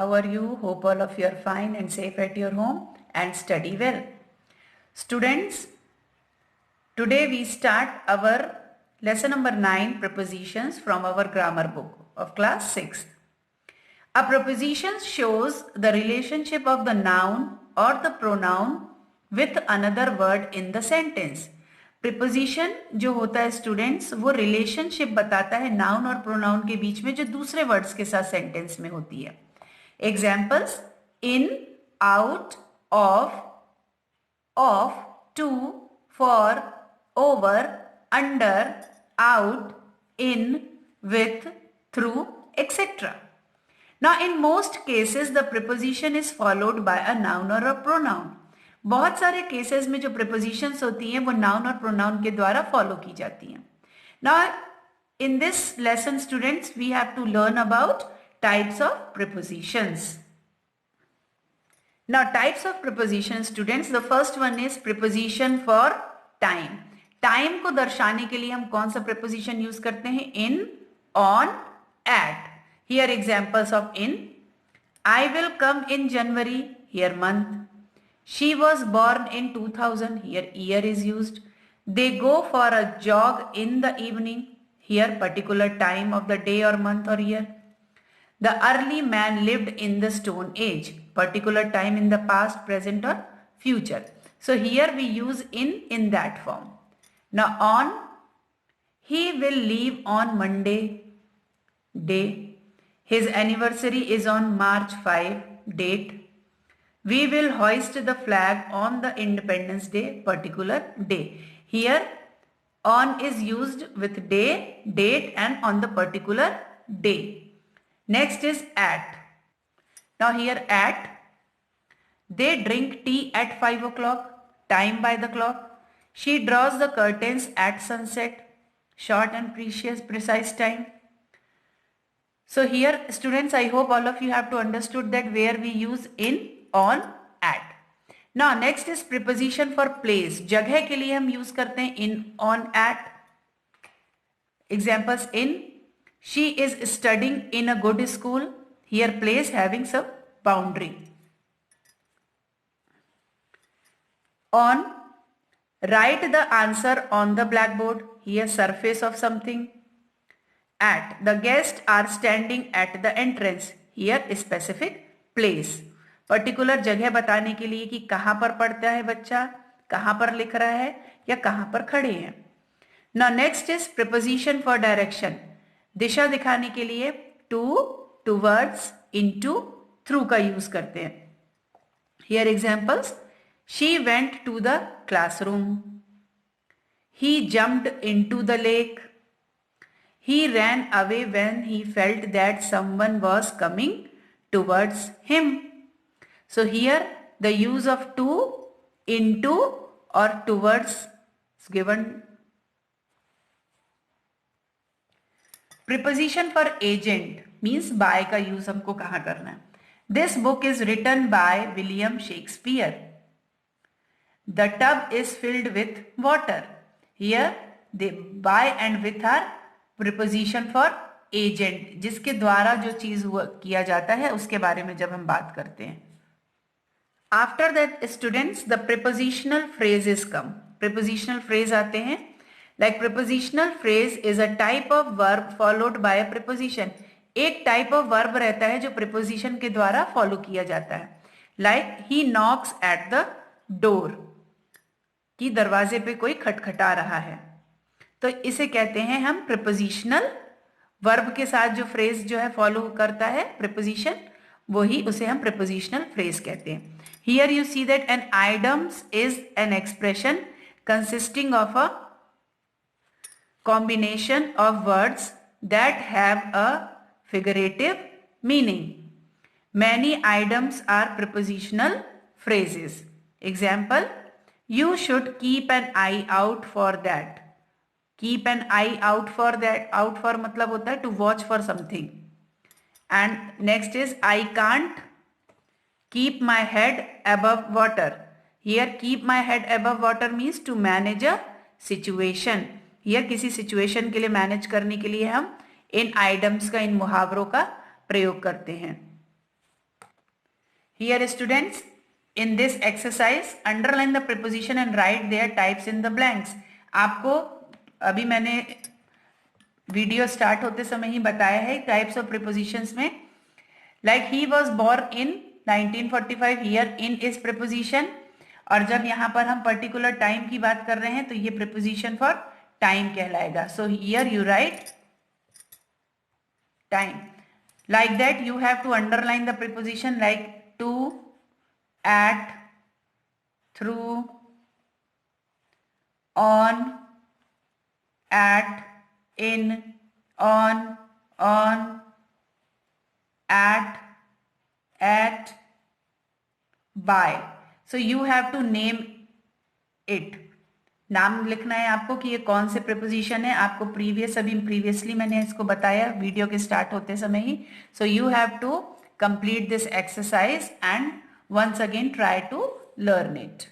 How are you? Hope all of you are fine and safe at your home and study well. Students, today we start our lesson number 9, prepositions, from our grammar book of class 6. A preposition shows the relationship of the noun or the pronoun with another word in the sentence. Preposition जो होता है students, वो relationship बताता है noun और pronoun के बीच में जो दूसरे वर्ड्स के साथ सेंटेंस में होती है. Examples: in, out, of, to, for, over, under, out, in, with, through, etc. Now in most cases the preposition is followed by a noun or a pronoun. बहुत सारे केसेस में जो प्रिपोजिशंस होती हैं वो नाउन और प्रोनाउन के द्वारा फॉलो की जाती हैं. Now in this lesson students we have to learn about types of prepositions. Now types of preposition students, the first one is preposition for time. Time को दर्शाने के लिए हम कौन सा प्रिपोजिशन यूज करते हैं? In, on, at. Here examples of in: I will come in January, here month. She was born in 2000, here year is used. They go for a jog in the evening, here particular time of the day or month or year. The early man lived in the Stone Age, particular time in the past, present or future. So here we use in that form. Now on: he will leave on Monday, day. His anniversary is on March 5, date. We will hoist the flag on the Independence Day, particular day. Here on is used with day, date and on the particular day. Next is at. Now here at: they drink tea at 5 o'clock, time by the clock. She draws the curtains at sunset, short and precious, precise time. So here students, I hope all of you have to understood that where we use in, on, at. Now next is preposition for place. जगह के लिए हम use करते हैं in, on, at. Examples: in, she is studying in a good school, here place having some boundary. On: write the answer on the blackboard, here surface of something. At: the guests are standing at the entrance, here specific place. Particular जगह बताने के लिए कि कहां पर पढ़ता है बच्चा, कहां पर लिख रहा है या कहां पर खड़े हैं. Now next is preposition for direction. दिशा दिखाने के लिए टू, टूवर्ड्स, इनटू, थ्रू का यूज करते हैं. Here examples: she went to the classroom. He jumped into the lake. He ran away when he felt that someone was coming towards him. So here the use of to, into or towards is given. Preposition for agent means by का use हमको कहाँ करना है. This book is written by William Shakespeare. The tub is filled with water. Here the by and with are preposition for agent, जिसके द्वारा जो चीज किया जाता है उसके बारे में जब हम बात करते हैं. After that students the prepositional phrases come. Prepositional phrase आते हैं. Like prepositional phrase is a type of verb followed by a preposition. एक type of verb रहता है जो preposition के द्वारा follow किया जाता है. Like he knocks at the door, कि दरवाजे पे कोई खटखटा रहा है. तो इसे कहते हैं हम prepositional verb के साथ जो phrase जो है follow करता है preposition, वही उसे हम prepositional phrase कहते हैं. Here you see that an idiom is an expression consisting of a combination of words that have a figurative meaning. Many idioms are prepositional phrases. Example: you should keep an eye out for that. Keep an eye out for that. Out for मतलब होता है to watch for something. And next is I can't keep my head above water. Here keep my head above water means to manage a situation. Here किसी situation के लिए manage करने के लिए हम इन आइडम्स का, इन मुहावरों का प्रयोग करते हैं. Here students, in this exercise, underline the preposition and write their types in the blanks. आपको अभी मैंने वीडियो स्टार्ट होते समय ही बताया है टाइप्स ऑफ प्रीपोजिशंस में. Like he was born in 1945, here in is preposition. और जब यहां पर हम पर्टिकुलर टाइम की बात कर रहे हैं तो ये प्रीपोजिशन फॉर टाइम कहलाएगा. So here you right time. Like that you have to underline the preposition like to, at, through, on, at, in, on, at, by. So you have to name it. नाम लिखना है आपको कि ये कौन से preposition है. आपको प्रीवियसली मैंने इसको बताया वीडियो के स्टार्ट होते समय ही. So you have to complete this exercise and once again try to learn it.